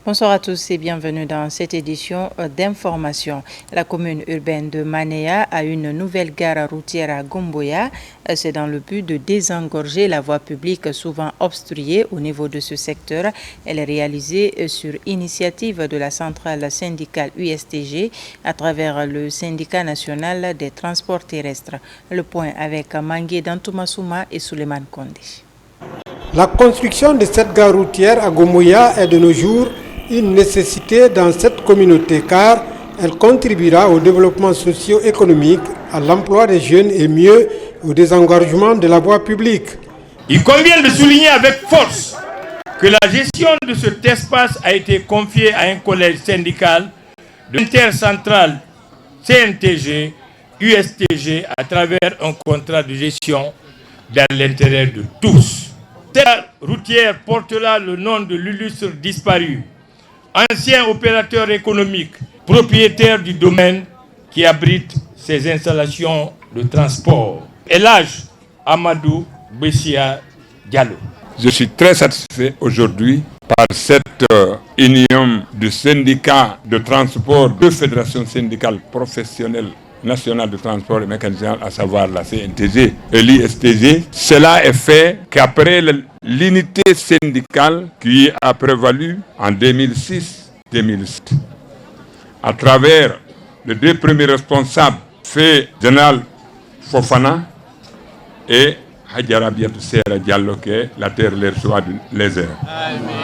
Bonsoir à tous et bienvenue dans cette édition d'information. La commune urbaine de Manéa a une nouvelle gare routière à Gomboya. C'est dans le but de désengorger la voie publique souvent obstruée au niveau de ce secteur. Elle est réalisée sur initiative de la centrale syndicale USTG à travers le syndicat national des transports terrestres. Le point avec Mangué Dantouma et Souleymane Kondé. La construction de cette gare routière à Gomboya est de nos jours une nécessité dans cette communauté car elle contribuera au développement socio-économique, à l'emploi des jeunes et mieux au désengorgement de la voie publique. Il convient de souligner avec force que la gestion de cet espace a été confiée à un collège syndical de l'intercentrale CNTG, USTG à travers un contrat de gestion dans l'intérêt de tous. Cette routière portera le nom de l'illustre disparu, ancien opérateur économique, propriétaire du domaine qui abrite ces installations de transport. Elhadj Amadou Bessia Diallo. Je suis très satisfait aujourd'hui par cette union de syndicats de transport, de fédérations syndicales professionnelles nationales de transport et mécanisation, à savoir la CNTG et l'ISTG. Cela est fait qu'après l'unité syndicale qui a prévalu en 2006-2007. À travers les deux premiers responsables, fait Général Fofana et Hadjara Biatou Sera Diallo, qui est la terre, l'air, soit les airs.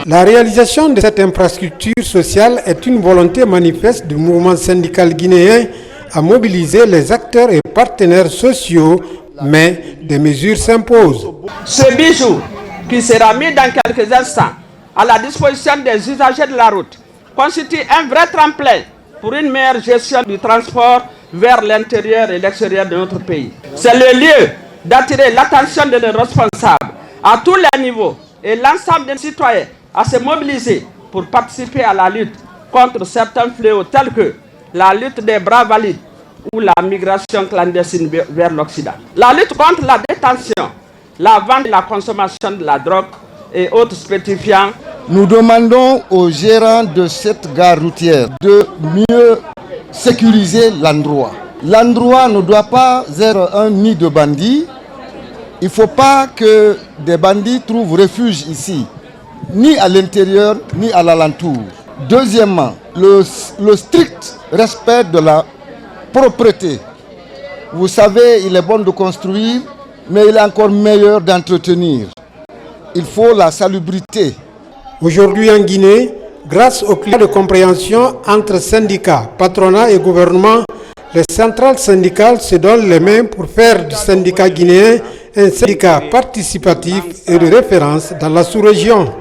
La réalisation de cette infrastructure sociale est une volonté manifeste du mouvement syndical guinéen à mobiliser les acteurs et partenaires sociaux, mais des mesures s'imposent. Ce bijou qui sera mis dans quelques instants à la disposition des usagers de la route constitue un vrai tremplin pour une meilleure gestion du transport vers l'intérieur et l'extérieur de notre pays. C'est le lieu d'attirer l'attention de nos responsables à tous les niveaux et l'ensemble des citoyens à se mobiliser pour participer à la lutte contre certains fléaux tels que la lutte des bras valides ou la migration clandestine vers l'Occident. La lutte contre la détention, la vente et la consommation de la drogue et autres stupéfiants. Nous demandons aux gérants de cette gare routière de mieux sécuriser l'endroit. L'endroit ne doit pas être un nid de bandits. Il ne faut pas que des bandits trouvent refuge ici, ni à l'intérieur, ni à l'alentour. Deuxièmement, le strict respect de la propreté. Vous savez, il est bon de construire, mais il est encore meilleur d'entretenir. Il faut la salubrité. Aujourd'hui en Guinée, grâce au climat de compréhension entre syndicats, patronat et gouvernement, les centrales syndicales se donnent les mains pour faire du syndicat guinéen un syndicat participatif et de référence dans la sous-région.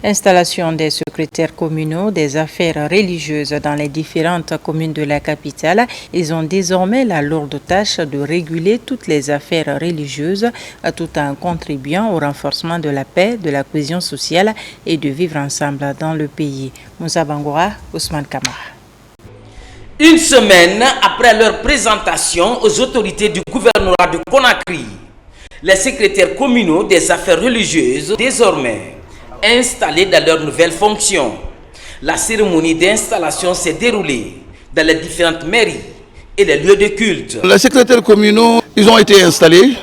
Installation des secrétaires communaux des affaires religieuses dans les différentes communes de la capitale. Ils ont désormais la lourde tâche de réguler toutes les affaires religieuses tout en contribuant au renforcement de la paix, de la cohésion sociale et de vivre ensemble dans le pays. Moussa Bangoura, Ousmane Kamara. Une semaine après leur présentation aux autorités du gouvernorat de Conakry, les secrétaires communaux des affaires religieuses désormais installés dans leurs nouvelles fonctions. La cérémonie d'installation s'est déroulée dans les différentes mairies et les lieux de culte. Les secrétaires communaux, ils ont été installés,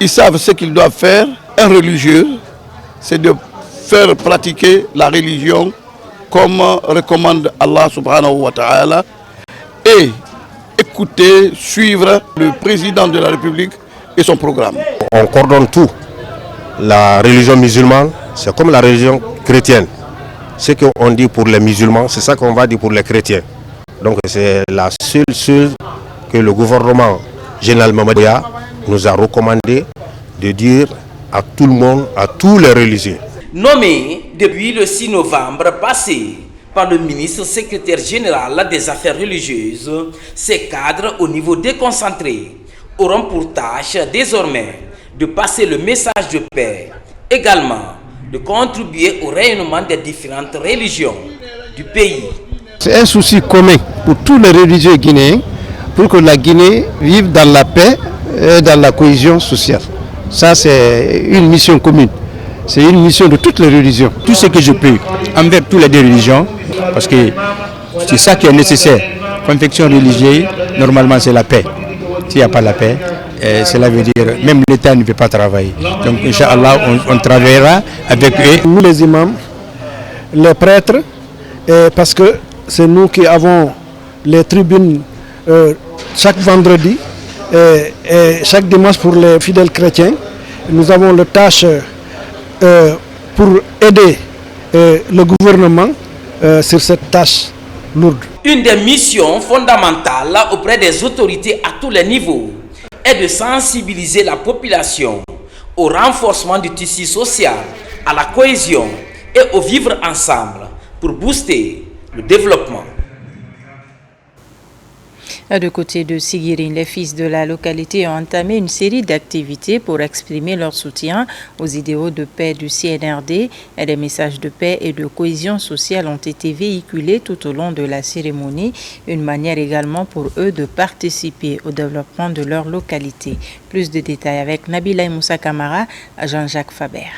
ils savent ce qu'ils doivent faire. Un religieux, c'est de faire pratiquer la religion comme recommande Allah subhanahu wa ta'ala et écouter, suivre le président de la République et son programme. On coordonne tout. La religion musulmane, c'est comme la religion chrétienne. Ce qu'on dit pour les musulmans, c'est ça qu'on va dire pour les chrétiens. Donc c'est la seule chose que le gouvernement général Mamadouya nous a recommandé de dire à tout le monde, à tous les religieux. Nommé depuis le 6 novembre passé par le ministre secrétaire général des affaires religieuses, ces cadres au niveau déconcentré auront pour tâche désormais de passer le message de paix, également de contribuer au rayonnement des différentes religions du pays. C'est un souci commun pour tous les religieux guinéens pour que la Guinée vive dans la paix et dans la cohésion sociale. Ça, c'est une mission commune. c'est une mission de toutes les religions. Tout ce que je peux envers toutes les deux religions, parce que c'est ça qui est nécessaire. Confection religieuse, normalement c'est la paix. S'il n'y a pas la paix, cela veut dire même l'État ne peut pas travailler. Donc Inch'Allah, on travaillera avec eux. Nous les imams, les prêtres, parce que c'est nous qui avons les tribunes chaque vendredi et chaque dimanche pour les fidèles chrétiens. Nous avons la tâche pour aider le gouvernement sur cette tâche lourde. Une des missions fondamentales auprès des autorités à tous les niveaux est de sensibiliser la population au renforcement du tissu social, à la cohésion et au vivre ensemble pour booster le développement. De côté de Sigirine, les fils de la localité ont entamé une série d'activités pour exprimer leur soutien aux idéaux de paix du CNRD. Et des messages de paix et de cohésion sociale ont été véhiculés tout au long de la cérémonie, une manière également pour eux de participer au développement de leur localité. Plus de détails avec Nabila Moussa Kamara à Jean-Jacques Faber.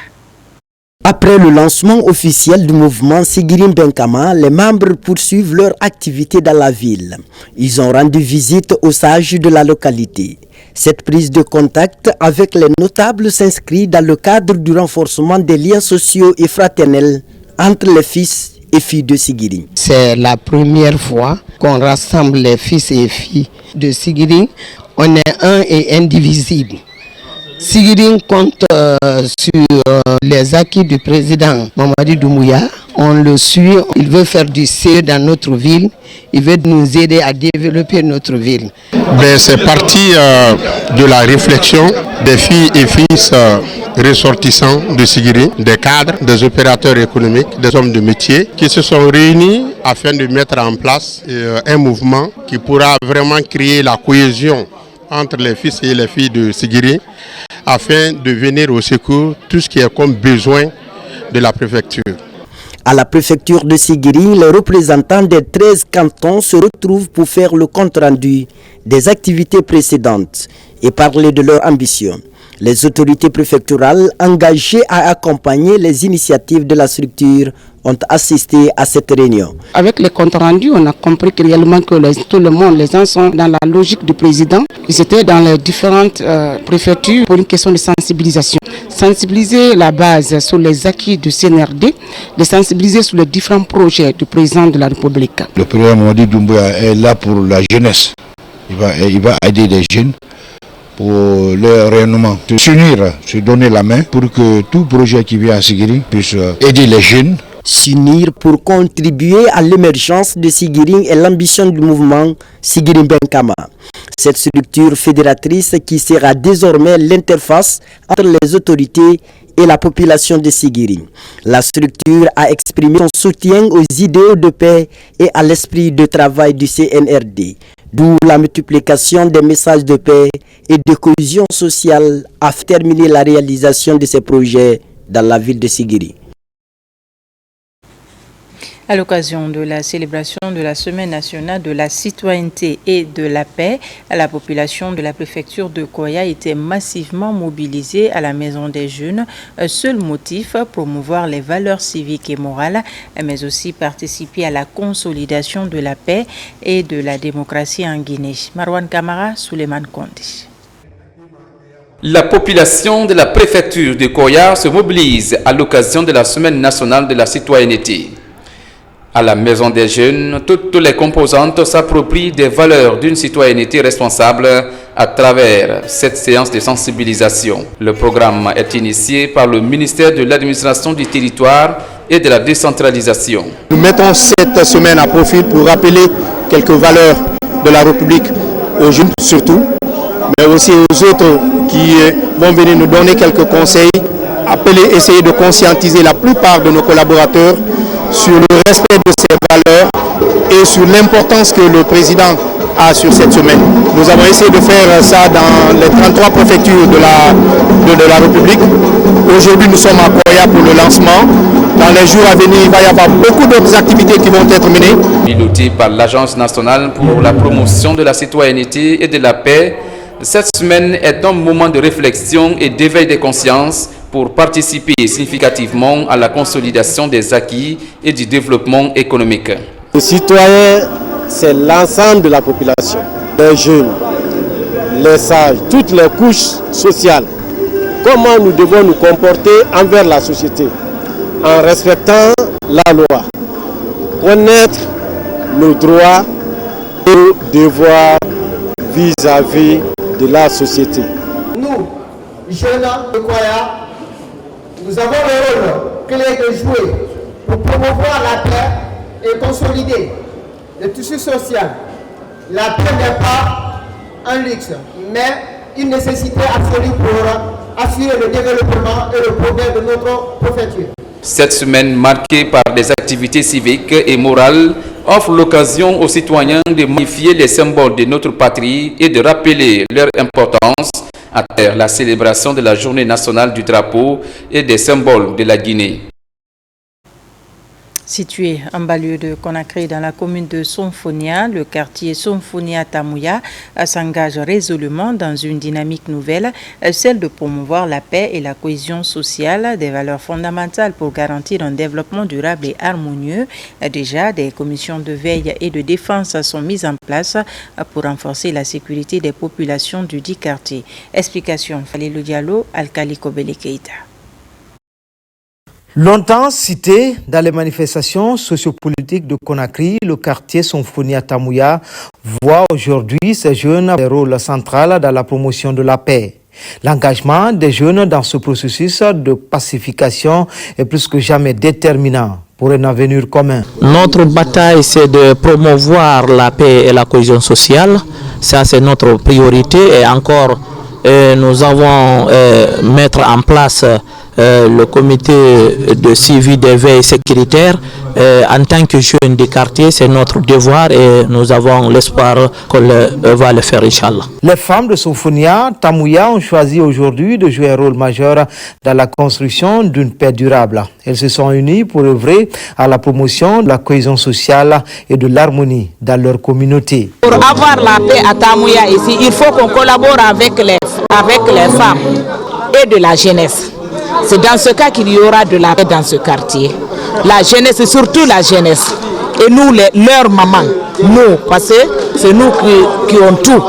Après le lancement officiel du mouvement Sigirim Benkama, les membres poursuivent leur activité dans la ville. Ils ont rendu visite aux sages de la localité. Cette prise de contact avec les notables s'inscrit dans le cadre du renforcement des liens sociaux et fraternels entre les fils et filles de Sigirim. C'est la première fois qu'on rassemble les fils et filles de Sigirim. On est un et indivisible. Sigirim compte sur les acquis du président Mamadi Doumbouya. On le suit, il veut faire du CE dans notre ville, il veut nous aider à développer notre ville. C'est parti de la réflexion des filles et fils ressortissants de Sigirim, des cadres, des opérateurs économiques, des hommes de métier qui se sont réunis afin de mettre en place un mouvement qui pourra vraiment créer la cohésion entre les fils et les filles de Sigirim afin de venir au secours tout ce qui est comme besoin de la préfecture. À la préfecture de Sigirim, les représentants des 13 cantons se retrouvent pour faire le compte-rendu des activités précédentes et parler de leur ambition. Les autorités préfectorales engagées à accompagner les initiatives de la structure ont assisté à cette réunion. Avec les comptes rendus, on a compris réellement que tout le monde, les gens sont dans la logique du président. Ils étaient dans les différentes préfectures pour une question de sensibilisation. Sensibiliser la base sur les acquis du CNRD, les sensibiliser sur les différents projets du président de la République. Le président Mamadi Doumbouya est là pour la jeunesse. Il va aider les jeunes pour leur rayonnement, s'unir, se donner la main pour que tout projet qui vient à Sigirim puisse aider les jeunes. S'unir pour contribuer à l'émergence de Sigirim est l'ambition du mouvement Sigirim Benkama. Cette structure fédératrice qui sera désormais l'interface entre les autorités et la population de Sigirim. La structure a exprimé son soutien aux idéaux de paix et à l'esprit de travail du CNRD. D'où la multiplication des messages de paix et de cohésion sociale a terminé la réalisation de ces projets dans la ville de Sigirim. À l'occasion de la célébration de la Semaine nationale de la citoyenneté et de la paix, la population de la préfecture de Koya était massivement mobilisée à la Maison des Jeunes. Seul motif, promouvoir les valeurs civiques et morales, mais aussi participer à la consolidation de la paix et de la démocratie en Guinée. Marwan Kamara, Suleiman Kondi. La population de la préfecture de Koya se mobilise à l'occasion de la Semaine nationale de la citoyenneté. À la Maison des Jeunes, toutes les composantes s'approprient des valeurs d'une citoyenneté responsable à travers cette séance de sensibilisation. Le programme est initié par le ministère de l'Administration du Territoire et de la Décentralisation. Nous mettons cette semaine à profit pour rappeler quelques valeurs de la République aux jeunes surtout, mais aussi aux autres qui vont venir nous donner quelques conseils, essayer de conscientiser la plupart de nos collaborateurs sur le respect de ces valeurs et sur l'importance que le président a sur cette semaine. Nous avons essayé de faire ça dans les 33 préfectures de la République. Aujourd'hui, nous sommes à Koya pour le lancement. Dans les jours à venir, il va y avoir beaucoup d'autres activités qui vont être menées. Pilotée par l'Agence nationale pour la promotion de la citoyenneté et de la paix, cette semaine est un moment de réflexion et d'éveil des consciences pour participer significativement à la consolidation des acquis et du développement économique. Les citoyens, c'est l'ensemble de la population, les jeunes, les sages, toutes les couches sociales. Comment nous devons nous comporter envers la société en respectant la loi, connaître nos droits et nos devoirs vis-à-vis de la société. Nous, jeunes de Koya, nous avons le rôle clé de jouer pour promouvoir la paix et consolider le tissu social. La paix n'est pas un luxe, mais une nécessité absolue pour assurer le développement et le progrès de notre préfecture. Cette semaine marquée par des activités civiques et morales offre l'occasion aux citoyens de magnifier les symboles de notre patrie et de rappeler leur importance à travers la célébration de la journée nationale du drapeau et des symboles de la Guinée. Situé en banlieue de Conakry dans la commune de Sonfonia, le quartier Sonfonia-Tamouya s'engage résolument dans une dynamique nouvelle, celle de promouvoir la paix et la cohésion sociale, des valeurs fondamentales pour garantir un développement durable et harmonieux. Déjà, des commissions de veille et de défense sont mises en place pour renforcer la sécurité des populations du dit quartier. Explication Falilou Diallo, Alkali Kobele Keita. Longtemps cité dans les manifestations sociopolitiques de Conakry, le quartier Sonfonia-Tamouya voit aujourd'hui ces jeunes un rôle central dans la promotion de la paix. L'engagement des jeunes dans ce processus de pacification est plus que jamais déterminant pour un avenir commun. Notre bataille, c'est de promouvoir la paix et la cohésion sociale. Ça, c'est notre priorité. Et encore, nous avons mettre en place le comité de suivi des veilles sécuritaires. En tant que jeunes des quartiers, c'est notre devoir et nous avons l'espoir qu'on va le faire, Inch'Allah. Les femmes de Sonfonia Tamouya ont choisi aujourd'hui de jouer un rôle majeur dans la construction d'une paix durable. Elles se sont unies pour œuvrer à la promotion de la cohésion sociale et de l'harmonie dans leur communauté. Pour avoir la paix à Tamouya ici, il faut qu'on collabore avec les femmes et de la jeunesse. C'est dans ce cas qu'il y aura de la paix dans ce quartier. La jeunesse, et surtout la jeunesse. Et nous, leurs mamans, nous, parce que c'est nous qui ont tout.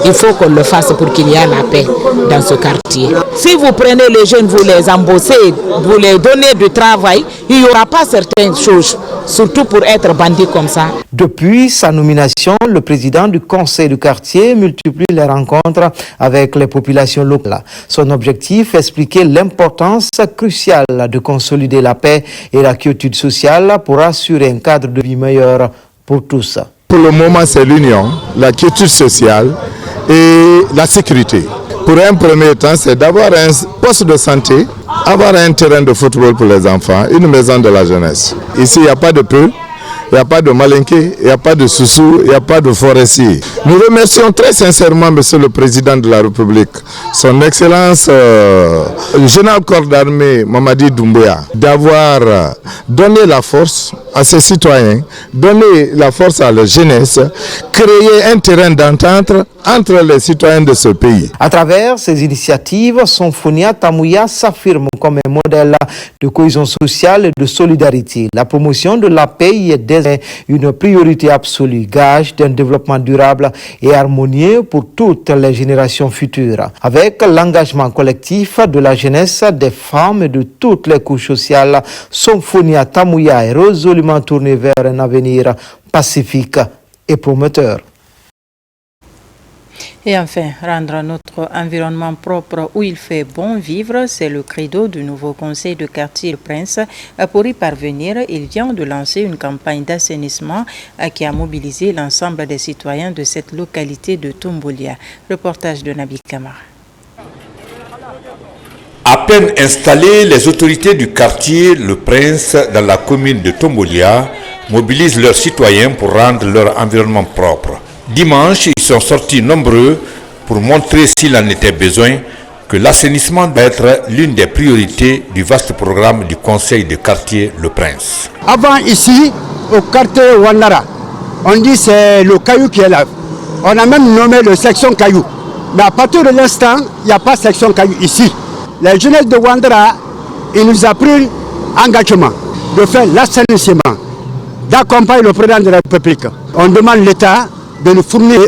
Il faut qu'on le fasse pour qu'il y ait la paix dans ce quartier. Si vous prenez les jeunes, vous les embauchez, vous les donnez du travail, il n'y aura pas certaines choses, surtout pour être bandit comme ça. Depuis sa nomination, le président du conseil du quartier multiplie les rencontres avec les populations locales. Son objectif, expliquer l'importance cruciale de consolider la paix et la quiétude sociale pour assurer un cadre de vie meilleur pour tous. Pour le moment, c'est l'union, la quiétude sociale et la sécurité. Pour un premier temps, c'est d'avoir un poste de santé, avoir un terrain de football pour les enfants, une maison de la jeunesse. Ici, il n'y a pas de peu, il n'y a pas de malinqué, il n'y a pas de soussou, il n'y a pas de forestier. Nous remercions très sincèrement Monsieur le Président de la République, son Excellence le général corps d'armée Mamadi Doumbouya, d'avoir donné la force à ses citoyens, donner la force à la jeunesse, créer un terrain d'entente entre les citoyens de ce pays. À travers ces initiatives, Sonfonia Tamouya s'affirme comme un modèle de cohésion sociale et de solidarité. La promotion de la paix y est désormais une priorité absolue, gage d'un développement durable et harmonieux pour toutes les générations futures. Avec l'engagement collectif de la jeunesse, des femmes et de toutes les couches sociales, Sonfonia Tamouya est résolument tournée vers un avenir pacifique et prometteur. Et enfin, rendre notre environnement propre où il fait bon vivre, c'est le credo du nouveau conseil de quartier Le Prince. Pour y parvenir, il vient de lancer une campagne d'assainissement qui a mobilisé l'ensemble des citoyens de cette localité de Tombolia. Reportage de Nabi Kamara. À peine installés, les autorités du quartier Le Prince dans la commune de Tombolia mobilisent leurs citoyens pour rendre leur environnement propre. Dimanche, ils sont sortis nombreux pour montrer s'il en était besoin que l'assainissement doit être l'une des priorités du vaste programme du conseil de quartier Le Prince. Avant ici, au quartier Wandara, on dit c'est le caillou qui est là. On a même nommé le section caillou. Mais à partir de l'instant, il n'y a pas section caillou ici. la jeunesse de Ouandara, il nous a pris engagement de faire l'assainissement, d'accompagner le président de la République. On demande l'État de nous fournir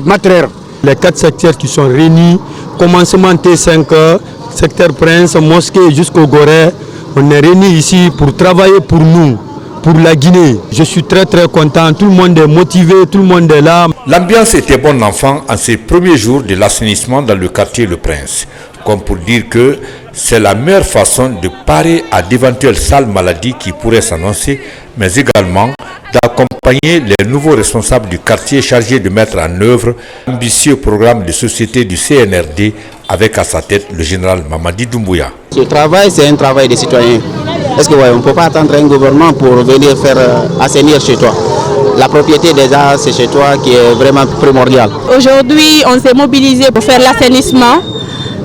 matériel. Les 4 secteurs qui sont réunis, commencement T5, secteur Prince, mosquée jusqu'au Gorée, on est réunis ici pour travailler pour nous, pour la Guinée. Je suis très content, tout le monde est motivé, tout le monde est là. L'ambiance était bonne enfant en ces premiers jours de l'assainissement dans le quartier Le Prince, comme pour dire que c'est la meilleure façon de parer à d'éventuelles sales maladies qui pourraient s'annoncer, mais également d'accompagner les nouveaux responsables du quartier chargés de mettre en œuvre l'ambitieux programme de société du CNRD avec à sa tête le général Mamadi Doumbouya. Ce travail, c'est un travail des citoyens. Est-ce que on ne peut pas attendre un gouvernement pour venir faire assainir chez toi? La propriété déjà, c'est chez toi qui est vraiment primordiale. Aujourd'hui, on s'est mobilisé pour faire l'assainissement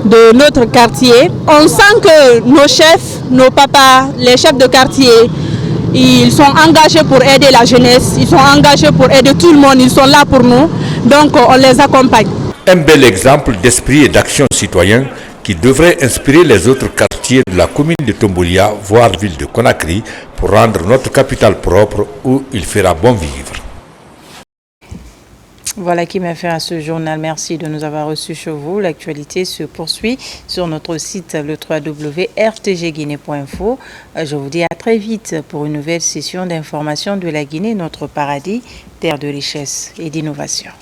de notre quartier. On sent que nos chefs, nos papas, les chefs de quartier, ils sont engagés pour aider la jeunesse, ils sont engagés pour aider tout le monde, ils sont là pour nous, donc on les accompagne. Un bel exemple d'esprit et d'action citoyen qui devrait inspirer les autres quartiers de la commune de Tombolia, voire ville de Conakry, pour rendre notre capitale propre où il fera bon vivre. Voilà qui m'a fait à ce journal. Merci de nous avoir reçus chez vous. L'actualité se poursuit sur notre site le www.rtgguinée.info. Je vous dis à très vite pour une nouvelle session d'information de la Guinée, notre paradis, terre de richesse et d'innovation.